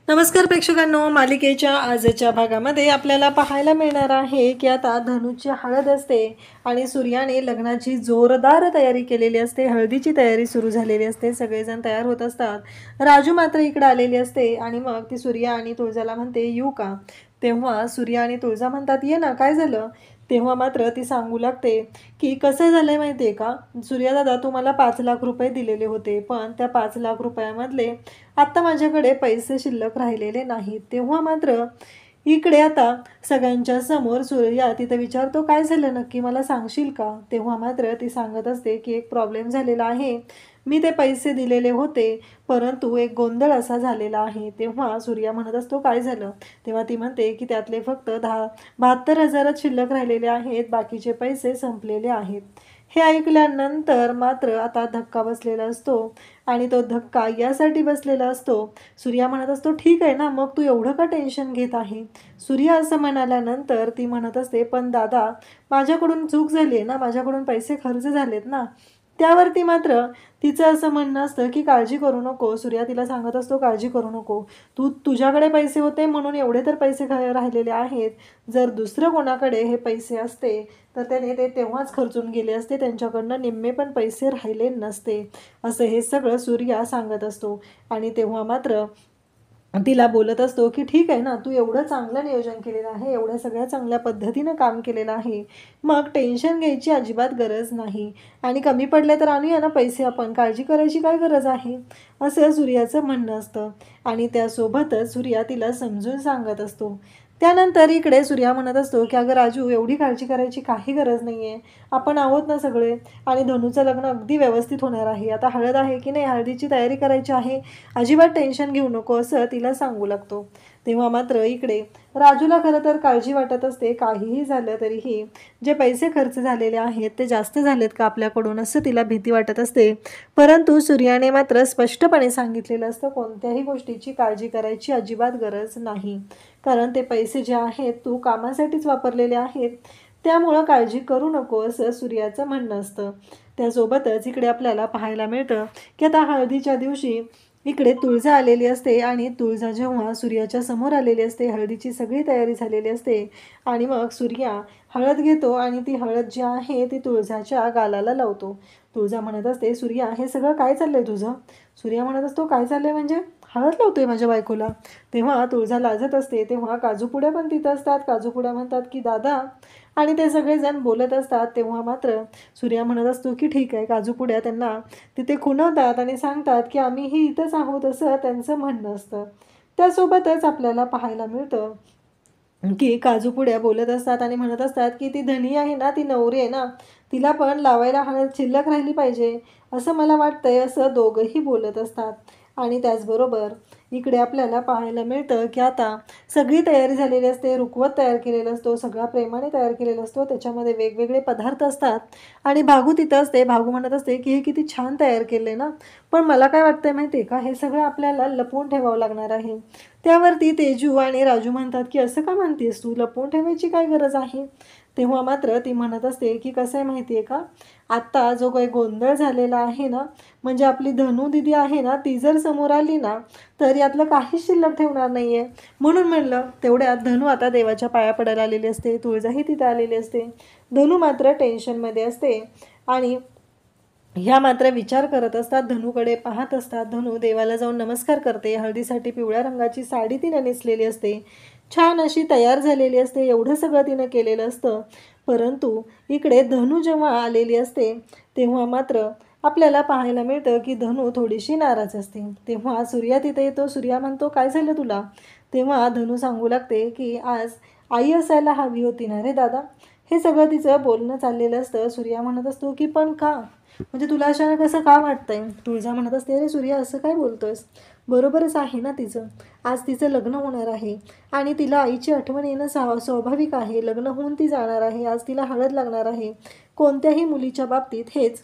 नमस्कार प्रेक्षकांनो, मालिकेच्या आजच्या भागामध्ये आपल्याला पाहायला मिळणार आहे की आता धनुची हळद असते आणि सूर्याने लग्नाची जोरदार तयारी केलेली असते. हळदीची तयारी सुरू झालेली असते. सगळेजण तयार होत असतात. राजू मात्र इकडे आलेली असते आणि मग ती सूर्या आणि तुळजाला म्हणते, येऊ का? तेव्हा सूर्या आणि तुळजा म्हणतात, ये ना, काय झालं? तेव्हा मात्र ती सांगू लागते की कसं झालंय माहिती आहे का, सूर्या दादा, तुम्हाला 5 लाख रुपये दिलेले होते, पण त्या 5 लाख रुपयामधले आत्ता माझ्याकडे पैसे शिल्लक राहिलेले नाहीत. तेव्हा मात्र इकडे आता सगळ्यांच्या समोर सूर्या तिथे विचारतो, काय झालं नक्की, मला सांगशील का? तेव्हा मात्र ती सांगत असते की एक प्रॉब्लेम झालेला आहे. मी ते पैसे दिलेले होते, परंतु एक गोंधळ असा झालेला आहे. तेव्हा सूर्या म्हणत असतो, काय झालं? तेव्हा ती म्हणते की त्यातले फक्त 72,000च शिल्लक राहिलेले आहेत, बाकीचे पैसे संपलेले आहेत. हे ऐकल्यानंतर मात्र आता धक्का बसलेला असतो आणि तो धक्का यासाठी बसलेला असतो, सूर्या म्हणत असतो, ठीक आहे ना, मग तू एवढं का टेन्शन घेत आहे? सूर्या असं म्हणाल्यानंतर ती म्हणत असते, पण दादा, माझ्याकडून चूक झाली आहे ना, माझ्याकडून पैसे खर्च झालेत ना. त्यावरती मात्र तिचं असं म्हणणं असतं की काळजी करू नको. सूर्या तिला सांगत असतो, काळजी करू नको, तुझ्याकडे पैसे होते म्हणून एवढे तर पैसे राहिलेले आहेत. जर दुसरं कोणाकडे हे पैसे असते तर त्याने ते तेव्हाच खर्चून गेले असते, त्यांच्याकडनं निम्मे पण पैसे राहिले नसते. असं हे सगळं सूर्या सांगत असतो आणि तेव्हा मात्र तिला बोलत असतो की ठीक आहे ना, तू एवढं चांगलं नियोजन केलेलं आहे, एवढ्या सगळ्या चांगल्या पद्धतीनं काम केलेलं आहे, मग टेन्शन घ्यायची अजिबात गरज नाही आणि कमी पडले तर आणूया ना पैसे, आपण काळजी करायची काय गरज आहे, असं सूर्याचं म्हणणं असतं. आणि त्यासोबतच सूर्या तिला समजून सांगत असतो. त्यानंतर इकडे सूर्या म्हणत असतो की अगं राजू, एवढी काळजी करायची काही गरज नाही आहे, आपण आहोत ना सगळे, आणि धनुचं लग्न अगदी व्यवस्थित होणार आहे. आता हळद आहे की नाही, हळदीची तयारी करायची आहे, अजिबात टेन्शन घेऊ नको, असं तिला सांगू लागतो. तेव्हा मात्र इकडे राजूला खरं तर काळजी वाटत असते. काहीही झालं तरीही जे पैसे खर्च झालेले आहेत ते जास्त झालेत का आपल्याकडून, असं तिला भीती वाटत असते. परंतु सूर्याने मात्र स्पष्टपणे सांगितलेलं असतं, कोणत्याही गोष्टीची काळजी करायची अजिबात गरज नाही, कारण ते पैसे जे आहेत तू कामासाठीच वापरलेले आहेत, त्यामुळं काळजी करू नको, असं सूर्याचं म्हणणं असतं. त्यासोबतच इकडे आपल्याला पाहायला मिळतं की आता हळदीच्या दिवशी इकडे तुळजा आलेली असते आणि तुळजा जेव्हा सूर्याच्या समोर आलेली असते, हळदीची सगळी तयारी झालेली असते आणि मग सूर्या हळद घेतो आणि ती हळद जी आहे ती तुळजाच्या गालाला लावतो. तुळजा म्हणत असते, सूर्या, हे सगळं काय चाललंय तुझं? सूर्या म्हणत असतो, काय चाललंय म्हणजे? हळद लावतोय माझ्या बायकोला. तेव्हा तुळजा लाजत असते. तेव्हा काजूपुड्या पण तिथं असतात. काजूपुड्या म्हणतात की दादा, आणि ते सगळेजण बोलत असतात. तेव्हा मात्र सूर्या म्हणत असतो की ठीक आहे. काजूपुड्या त्यांना तिथे खुणवतात आणि सांगतात की आम्हीही इथंच आहोत, असं त्यांचं म्हणणं असतं. त्यासोबतच आपल्याला पाहायला मिळतं की काजूपुड्या बोलत असतात आणि म्हणत असतात की ती धनी आहे ना, ती नवरी आहे ना, तिला पण लावायला हळद शिल्लक राहिली पाहिजे, असं मला वाटतंय, असं दोघंही बोलत असतात. आणि त्याचबरोबर इकडे आपल्याला पाहायला मिळतं की आता सगळी तयारी झालेली असते. रुखवत तयार केलेला असतो, सगळा प्रेमाने तयार केलेला असतो, त्याच्यामध्ये वेगवेगळे पदार्थ असतात आणि भागू तिथं असते. भागू म्हणत असते की हे किती छान तयार केलं ना, पण मला काय वाटतंय माहिती आहे का, हे सगळं आपल्याला लपवून ठेवावं लागणार आहे. त्यावरती तेजू आणि राजू म्हणतात की असं का म्हणतेस तू, लपवून ठेवायची काय गरज आहे? तेव्हा मात्र ती म्हणत असते की कसं आहे माहिती आहे का, आत्ता जो काही गोंधळ झालेला आहे ना, म्हणजे आपली धनू दिदी आहे ना, ती जर समोर आली ना तर यातलं काहीच शिल्लक ठेवणार नाही आहे. म्हणून म्हणलं, तेवढ्यात धनू आता देवाच्या पाया पडायला आलेली असते. तुळजाही तिथे आलेली असते. धनू मात्र टेन्शनमध्ये असते आणि ह्या मात्र विचार करत असतात, धनूकडे पाहत असतात. धनू देवाला जाऊन नमस्कार करते. हळदीसाठी पिवळ्या रंगाची साडी तिने नेसलेली असते, छान अशी तयार झालेली असते. एवढं सगळं तिनं केलेलं असतं. परंतु इकडे धनू जेव्हा आलेली असते तेव्हा मात्र आपल्याला पाहायला मिळतं की धनू थोडीशी नाराज असते. तेव्हा सूर्या तिथे येतो. सूर्या म्हणतो, काय झालं तुला? तेव्हा धनू सांगू लागते की आज आई असायला हवी होती ना रे दादा. हे सगळं तिचं बोलणं चाललेलं असतं. सूर्या म्हणत असतो की पण का, म्हणजे तुला अचानक असं का वाटतंय? तुळजा म्हणत असते, अरे सूर्या, असं काय बोलतोयस? बरोबरच आहे ना तिचं, आज तिचं लग्न होणार आहे आणि तिला आईची आठवण येणं स्वाभाविक आहे. लग्न होऊन ती जाणार आहे, आज तिला हळद लागणार आहे. कोणत्याही मुलीच्या बाबतीत हेच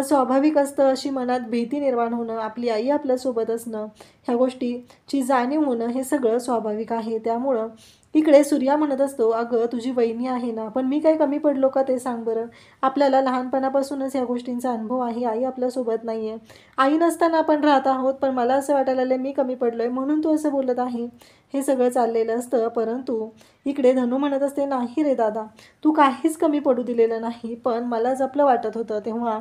स्वाभाविक असतं. अशी मनात भीती निर्माण होणं, आपली आई आपल्यासोबत असणं, ह्या गोष्टीची जाणीव होणं, हे सगळं स्वाभाविक आहे. त्यामुळं इकडे सूर्या म्हणत असतो, अगं तुझी वहिनी आहे ना, पण मी काय कमी पडलो का ते सांग बरं. आपल्याला लहानपणापासूनच ह्या गोष्टींचा अनुभव आहे. आई आपल्यासोबत नाही आहे. आई नसताना आपण राहत आहोत, पण मला असं वाटायला लागलं मी कमी पडलो आहे म्हणून तू असं बोलत आहे. हे सगळं चाललेलं असतं. परंतु इकडे धनू म्हणत असते, नाही रे दादा, तू काहीच कमी पडू दिलेलं नाही, पण मला जपलं वाटत होतं. तेव्हा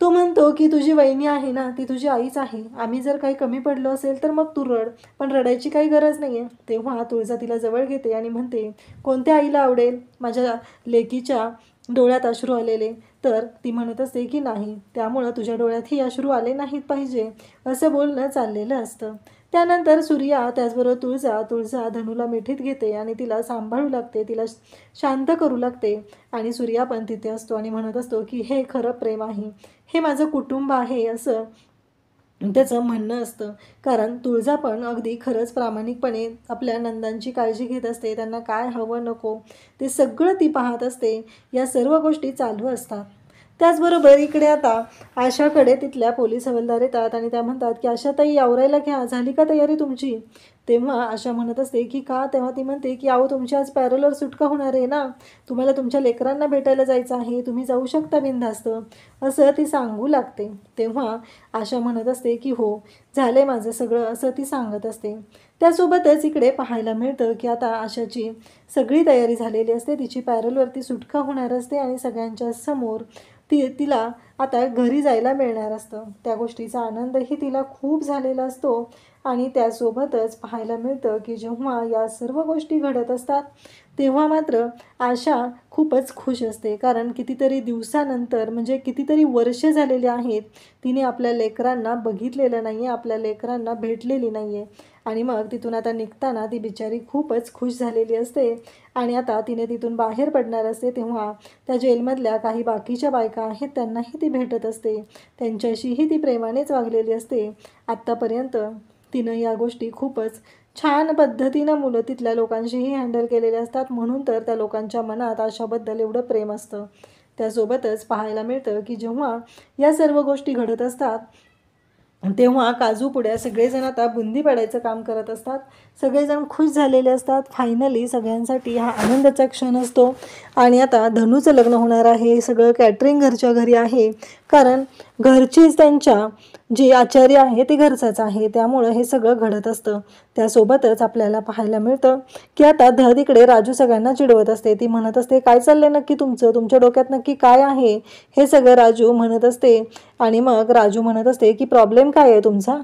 तो म्हणतो की तुझी वहिनी आहे ना, ती तुझी आईच आहे. आम्ही जर काही कमी पडलो असेल तर मग तू रड, पण रडायची काही गरज नाही आहे. तेव्हा तुळजा तिला जवळ घेते आणि म्हणते, कोणत्या आईला आवडेल माझ्या लेकीच्या डोळ्यात अश्रू आलेले? तर ती म्हणत असते की नाही, त्यामुळं तुझ्या डोळ्यातही अश्रू आले नाहीत पाहिजे, असं बोलणं चाललेलं असतं. त्यानंतर सूर्या त्याचबरोबर तुळजा धनूला मिठीत घेते आणि तिला सांभाळू लागते, तिला शांत करू लागते. आणि सूर्या पण तिथे असतो आणि म्हणत असतो की हे खरं प्रेम आहे, हे माझं कुटुंब आहे, असं त्याचं म्हणणं असतं. कारण तुळजा पण अगदी खरंच प्रामाणिकपणे आपल्या नंदांची काळजी घेत असते. त्यांना काय हवं नको ते सगळं ती पाहत असते. या सर्व गोष्टी चालू असतात. त्याचबरोबर इकडे आता आशाकडे तिथल्या पोलीस हवालदार येतात आणि त्या म्हणतात की आशाताई आवरायला घ्या, झाली का तयारी तुमची? तेव्हा आशा म्हणत असते की का? तेव्हा ती म्हणते की अहो तुमची आज पॅरोलवर सुटका होणार आहे ना, तुम्हाला तुमच्या लेकरांना भेटायला जायचं आहे, तुम्ही जाऊ शकता बिनधास्त, असं ती सांगू लागते. तेव्हा आशा म्हणत असते की हो झालंय माझं सगळं, असं ती सांगत असते. त्यासोबतच इकडे पाहायला मिळतं की आता आशाची सगळी तयारी झालेली असते, तिची पॅरोलवरती सुटका होणार असते आणि सगळ्यांच्या समोर तिला आता घरी जायला मिळणार असतं. त्या गोष्टीचा आनंदही तिला खूप झालेला असतो. आणि त्यासोबतच पाहायला मिळतं की जेव्हा या सर्व गोष्टी घडत असतात तेव्हा मात्र आशा खूपच खुश असते. कारण कितीतरी दिवसानंतर, म्हणजे कितीतरी वर्ष झालेली आहेत, तिने आपल्या लेकरांना बघितलेलं नाही आहे, आपल्या लेकरांना भेटलेली नाही आहे. आणि मग तिथून आता निघताना ती बिचारी खूपच खुश झालेली असते. आणि आता तिने तिथून बाहेर पडणार असते. तेव्हा त्या जेलमधल्या काही बाकीच्या बायका आहेत त्यांनाही ती भेटत असते, त्यांच्याशीही ती प्रेमानेच वागलेली असते. आत्तापर्यंत तिनं या गोष्टी खूपच छान पद्धतीनं मुलं तिथल्या लोकांशीही हँडल केलेले असतात, म्हणून तर त्या लोकांच्या मनात आशाबद्दल एवढं प्रेम असतं. त्यासोबतच पाहायला मिळतं की जेव्हा या सर्व गोष्टी घडत असतात तेव्हा काजू पुड्या सगळेजण आता बुंदी पाडायचं काम करत असतात. सगळेजण खुश झालेले असतात. फायनली सगळ्यांसाठी हा आनंदाचा क्षण असतो. आणि आता धनूचं लग्न होणार आहे. सगळं कॅटरिंग घरच्या घरी आहे, कारण घरचीच त्यांच्या जे आचार्य आहे ते घरचाच आहे, त्यामुळं हे सगळं घडत असतं. त्यासोबतच आपल्याला पाहायला मिळतं की आता तिकडे राजू सगळ्यांना चिडवत असते. ती म्हणत असते, काय चाललंय नक्की तुमचं, तुमच्या डोक्यात नक्की काय आहे, हे सगळं राजू म्हणत असते. आणि मग राजू म्हणत असते की प्रॉब्लेम काय आहे तुमचा,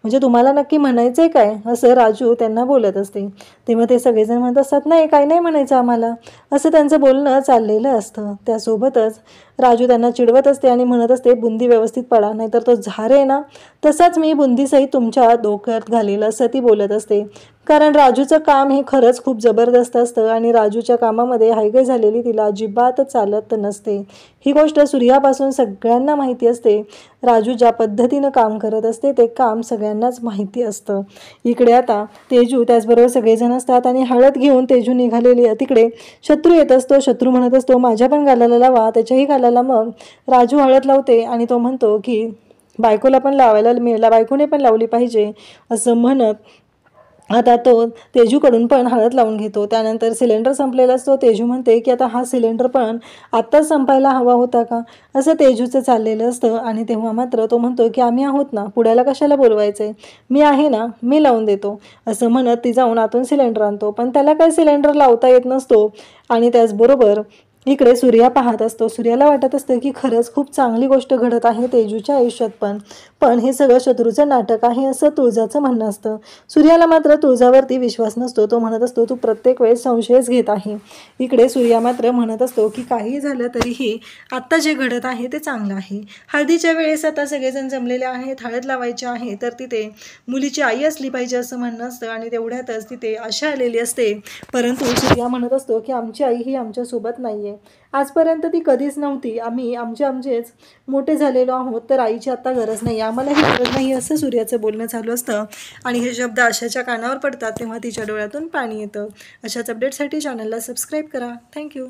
म्हणजे तुम्हाला नक्की म्हणायचं आहे काय, असं राजू त्यांना बोलत असते. तेव्हा ते सगळेजण म्हणत असतात, नाही काही नाही म्हणायचं आम्हाला, असं त्यांचं बोलणं चाललेलं असतं. त्यासोबतच राजू त्यांना चिडवत असते आणि म्हणत असते, बुंदी व्यवस्थित पडा, नाहीतर तो झार आहे ना तसाच मी बुंदीसहित तुमच्या डोक्यात घालेल, असं ती बोलत असते. कारण राजूचं काम हे खरंच खूप जबरदस्त असतं आणि राजूच्या कामामध्ये हायगय झालेली तिला अजिबात चालत नसते. ही गोष्ट सूर्यापासून सगळ्यांना माहिती असते. राजू ज्या पद्धतीनं काम करत असते ते काम सगळ्यांनाच माहिती असतं. इकडे आता तेजू त्याचबरोबर सगळेजण असतात आणि हळद घेऊन तेजू निघालेली आहे. तिकडे शत्रू येत असतो. शत्रू म्हणत असतो, माझ्या पण गालाला लावा, त्याच्याही गालाला. मग राजू हळद लावते आणि तो म्हणतो की बायकोला पण लावायला मिळाला, बायकोने पण लावली पाहिजे, असं म्हणत आता तो तेजूकडून पण हळद लावून घेतो. त्यानंतर सिलेंडर संपलेला असतो. तेजू म्हणते की आता हा सिलेंडर पण आत्ताच संपायला हवा होता का, असं तेजूचं चाललेलं असतं. आणि तेव्हा मात्र तो म्हणतो की आम्ही आहोत ना, पुढ्याला कशाला बोलवायचं आहे, मी आहे ना, मी लावून देतो, असं म्हणत ती जाऊन आतून सिलेंडर आणतो. पण त्याला काही सिलेंडर लावता येत नसतो. आणि त्याचबरोबर इकडे सूर्या पाहत असतो. सूर्याला वाटत असतं की खरंच खूप चांगली गोष्ट घडत आहे तेजूच्या आयुष्यात, पण हे सगळं शत्रूचं नाटक आहे, असं तुळजाचं म्हणणं असतं. सूर्याला मात्र तुळजावरती विश्वास नसतो. तो म्हणत असतो, तू प्रत्येक वेळेस संशयच घेत आहे. इकडे सूर्या मात्र म्हणत असतो की काही झालं तरीही आत्ता जे घडत आहे ते चांगलं आहे. हळदीच्या वेळेस आता सगळेजण जमलेले आहेत, हळद लावायची आहे, तर तिथे मुलीची आई असली पाहिजे असं म्हणणं असतं. आणि तेवढ्यातच तिथे आशा आलेली असते. परंतु सूर्या म्हणत असतो की आमची आई ही आमच्यासोबत नाही आहे, आजपर्यंत ती कधीच नव्हती, आम्ही आमचेच मोठे झालेलो आहोत, तर आईची आत्ता गरज नाही, आम्हालाही गरज नाही, असं सूर्याचं बोलणं चालू असतं. आणि हे शब्द आशाच्या कानावर पडतात तेव्हा तिच्या डोळ्यातून पाणी येतं. अशाच अपडेटसाठी चॅनलला सबस्क्राईब करा. थँक्यू.